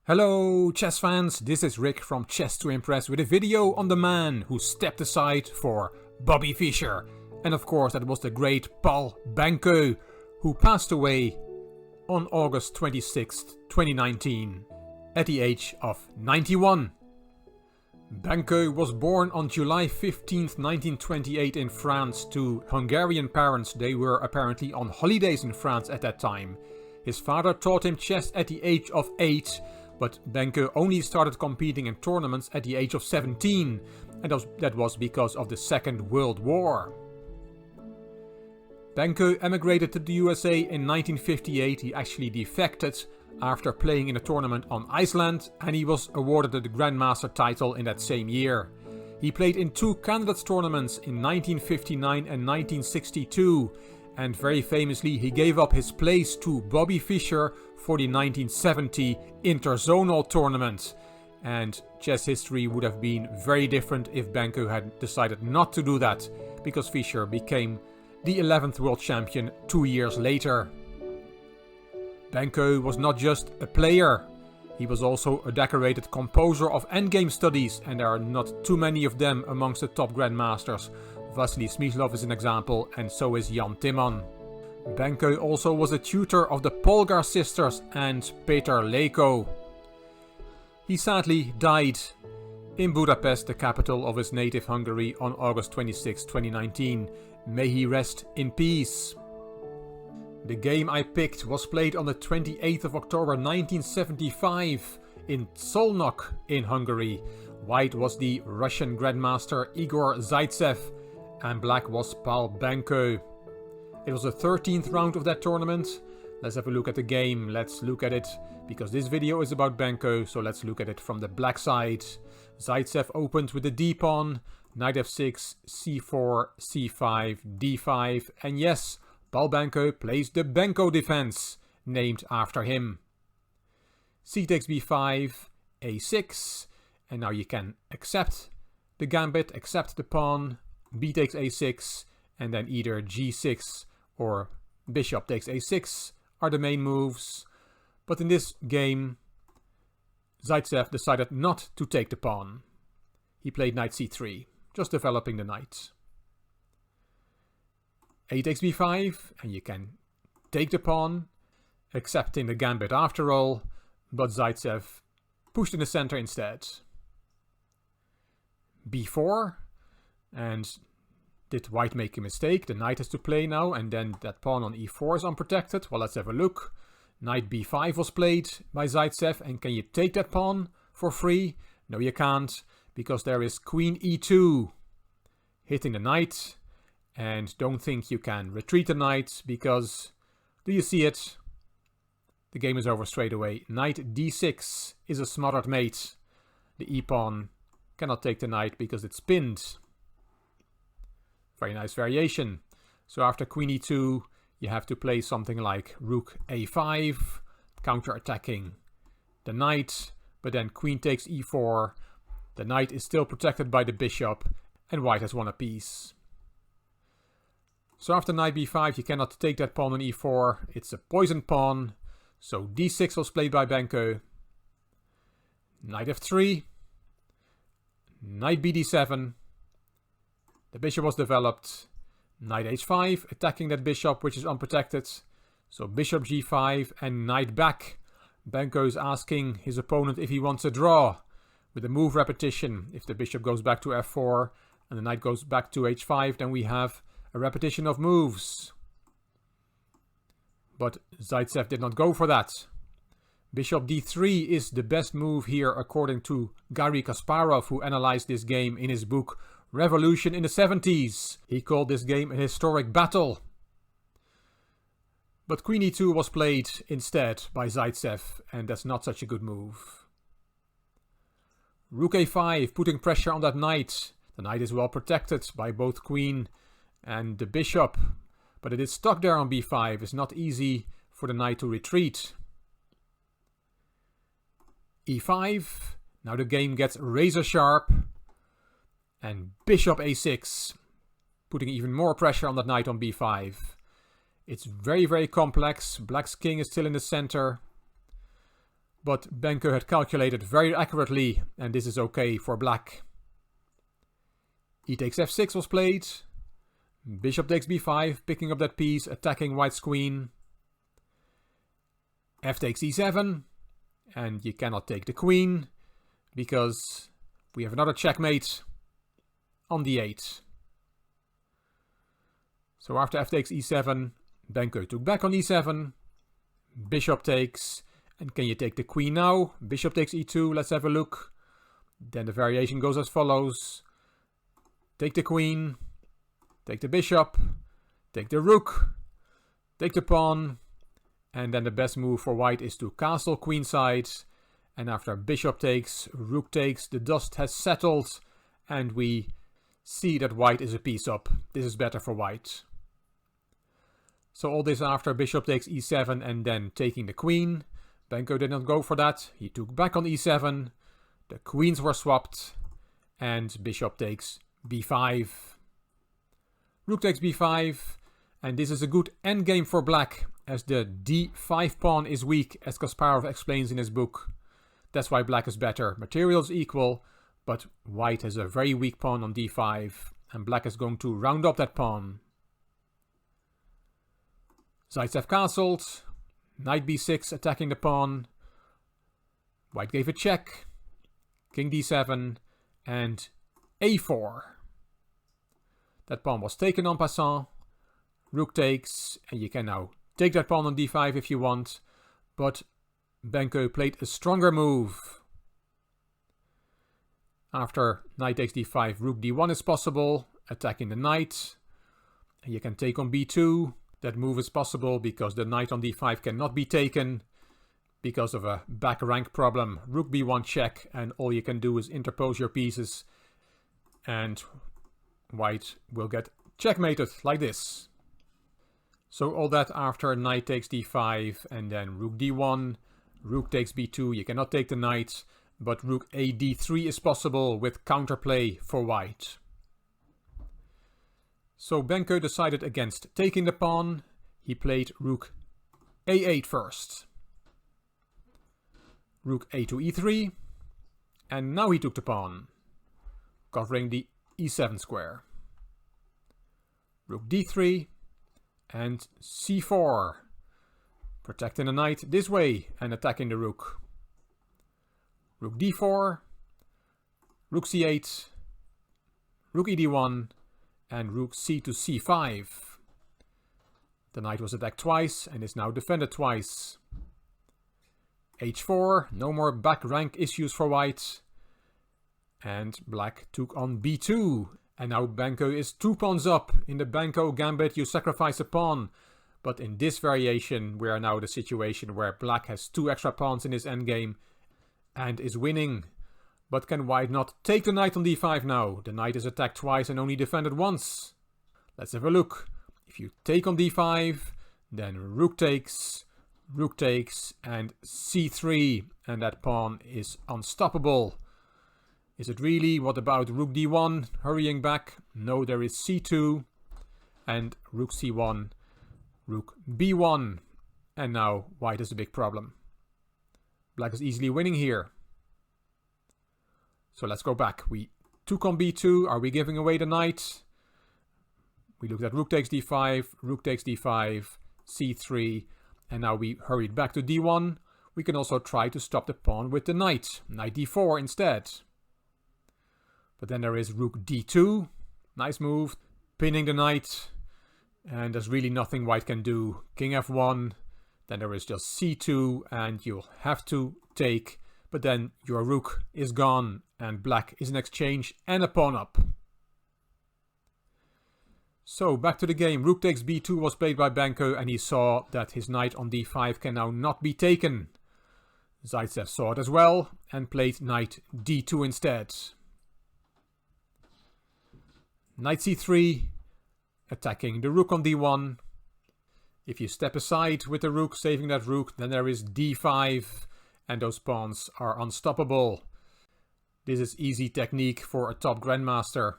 Hello chess fans, this is Rick from Chess to Impress with a video on the man who stepped aside for Bobby Fischer. And of course that was the great Pál Benkő, who passed away on August 26th, 2019 at the age of 91. Benkő was born on July 15th, 1928 in France to Hungarian parents. They were apparently on holidays in France at that time. His father taught him chess at the age of 8, but Benkő only started competing in tournaments at the age of 17, and that was because of the Second World War. Benkő emigrated to the USA in 1958. He actually defected after playing in a tournament on Iceland, and he was awarded the Grandmaster title in that same year. He played in 2 candidates tournaments in 1959 and 1962, and very famously he gave up his place to Bobby Fischer for the 1970 interzonal tournament. And chess history would have been very different if Benkő had decided not to do that, because Fischer became the 11th world champion 2 years later. Benkő was not just a player, he was also a decorated composer of endgame studies, and there are not too many of them amongst the top grandmasters. Vasily Smyslov is an example, and so is Jan Timman. Benkő also was a tutor of the Polgar sisters and Peter Leko. He sadly died in Budapest, the capital of his native Hungary, on August 26, 2019. May he rest in peace. The game I picked was played on the 28th of October 1975 in Szolnok in Hungary. White was the Russian Grandmaster Igor Zaitsev and black was Pál Benkő. It was the 13th round of that tournament. Let's have a look at the game. Let's look at it because this video is about Benkő, so let's look at it from the black side. Zaitsev opened with the d-pawn, knight f6, c4, c5, d5, and yes, Pál Benkő plays the Benkő defense, named after him. C takes b5, a6, and now you can accept the gambit, accept the pawn, b takes a6, and then either g6 or bishop takes a6 are the main moves. But in this game, Zaitsev decided not to take the pawn. He played knight c3, just developing the knight. A takes b5, and you can take the pawn, accepting the gambit after all, but Zaitsev pushed in the center instead. b4, and did white make a mistake? The knight has to play now, and then that pawn on e4 is unprotected. Well, let's have a look. Knight b5 was played by Zaitsev, and can you take that pawn for free? No, you can't, because there is queen e2 hitting the knight, and don't think you can retreat the knight, because, do you see it? The game is over straight away. Knight d6 is a smothered mate. The e-pawn cannot take the knight because it's pinned. Very nice variation. So after queen e2, you have to play something like rook a5, counter-attacking the knight, but then queen takes e4. The knight is still protected by the bishop, and white has won a piece. So after knight b5, you cannot take that pawn on e4. It's a poisoned pawn. So d6 was played by Benkő. Knight f3. Knight bd7. The bishop was developed. Knight h5, attacking that bishop, which is unprotected. So bishop g5 and knight back. Benkő is asking his opponent if he wants a draw with a move repetition. If the bishop goes back to f4 and the knight goes back to h5, then we have a repetition of moves. But Zaitsev did not go for that. Bishop d3 is the best move here according to Garry Kasparov, who analyzed this game in his book Revolution in the 70s. He called this game a historic battle. But queen e2 was played instead by Zaitsev, and that's not such a good move. Rook a5, putting pressure on that knight. The knight is well protected by both queen and the bishop, but it is stuck there on b5. It's not easy for the knight to retreat. e5, now the game gets razor sharp, and bishop a6, putting even more pressure on that knight on b5. It's very, very complex. Black's king is still in the center. but Benkő had calculated very accurately, and this is okay for black. E takes f6 was played. Bishop takes b5, picking up that piece, attacking white's queen. F takes e7, and you cannot take the queen, because we have another checkmate on d8. So after f takes e7, Benkő took back on e7, bishop takes, and can you take the queen now? Bishop takes e2, let's have a look. Then the variation goes as follows. Take the queen, take the bishop, take the rook, take the pawn, and then the best move for white is to castle queenside, and after bishop takes, rook takes, the dust has settled, and we see that white is a piece up. This is better for white. So all this after bishop takes e7 and then taking the queen. Benkő did not go for that. He took back on e7, the queens were swapped, and bishop takes b5. Rook takes b5, and this is a good endgame for black, as the d5 pawn is weak, as Kasparov explains in his book. That's why black is better. Materials equal, but white has a very weak pawn on d5, and black is going to round up that pawn. Zaitsev castled, knight b6 attacking the pawn. White gave a check, king d7, and a4. That pawn was taken en passant. Rook takes, and you can now take that pawn on d5 if you want, but Benkő played a stronger move. After knight takes d5, rook d1 is possible, attacking the knight. And you can take on b2. That move is possible because the knight on d5 cannot be taken because of a back rank problem. Rook b1 check, and all you can do is interpose your pieces, and white will get checkmated like this. So all that after knight takes d5 and then rook d1, rook takes b2, you cannot take the knight, but rook a d3 is possible with counterplay for white. So Benkő decided against taking the pawn. He played rook a8 first. Rook a to e3, and now he took the pawn, covering the e7 square. Rook d3 and c4, protecting the knight this way and attacking the rook. Rook d4, rook c8, rook ed1, and rook c to c5. The knight was attacked twice and is now defended twice. h4, no more back rank issues for white. And black took on b2. And now Benkő is 2 pawns up. In the Benkő gambit you sacrifice a pawn. But in this variation we are now in the situation where black has 2 extra pawns in his endgame and is winning. But can white not take the knight on d5 now? The knight is attacked twice and only defended once. Let's have a look. If you take on d5, then rook takes, and c3, and that pawn is unstoppable. Is it really? What about rook d1, hurrying back? No, there is c2, and rook c1, rook b1, and now white has a big problem. Black is easily winning here. So let's go back. We took on b2. Are we giving away the knight? We looked at rook takes d5, rook takes d5, c3, and now we hurried back to d1. We can also try to stop the pawn with the knight. Knight d4 instead. But then there is rook d2. Nice move. Pinning the knight. And there's really nothing white can do. King f1. Then there is just c2, and you'll have to take. But then your rook is gone, and black is in exchange and a pawn up. So back to the game. Rook takes b2 was played by Benkő, and he saw that his knight on d5 can now not be taken. Zaitsev saw it as well and played knight d2 instead. Knight c3, attacking the rook on d1. If you step aside with the rook, saving that rook, then there is d5, and those pawns are unstoppable. This is easy technique for a top grandmaster.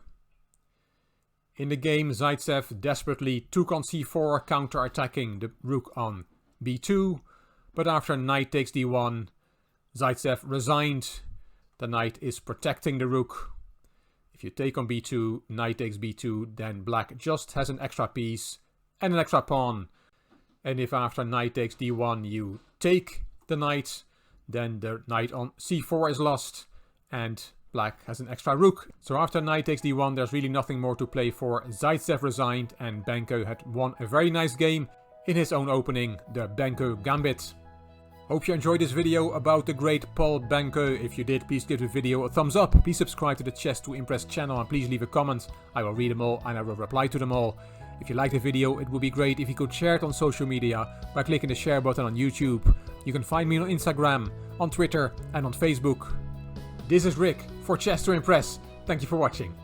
In the game, Zaitsev desperately took on c4, counter-attacking the rook on b2, but after knight takes d1, Zaitsev resigned. The knight is protecting the rook. If you take on b2, knight takes b2, then black just has an extra piece and an extra pawn. And if after knight takes d1 you take the knight, then the knight on c4 is lost and black has an extra rook. So after knight takes d1 there's really nothing more to play for. Zaitsev resigned and Benkő had won a very nice game in his own opening, the Benkő Gambit. Hope you enjoyed this video about the great Pál Benkő. If you did, please give the video a thumbs up. Please subscribe to the Chess to Impress channel and please leave a comment. I will read them all and I will reply to them all. If you liked the video, it would be great if you could share it on social media by clicking the share button on YouTube. You can find me on Instagram, on Twitter and on Facebook. This is Rick for Chess to Impress. Thank you for watching.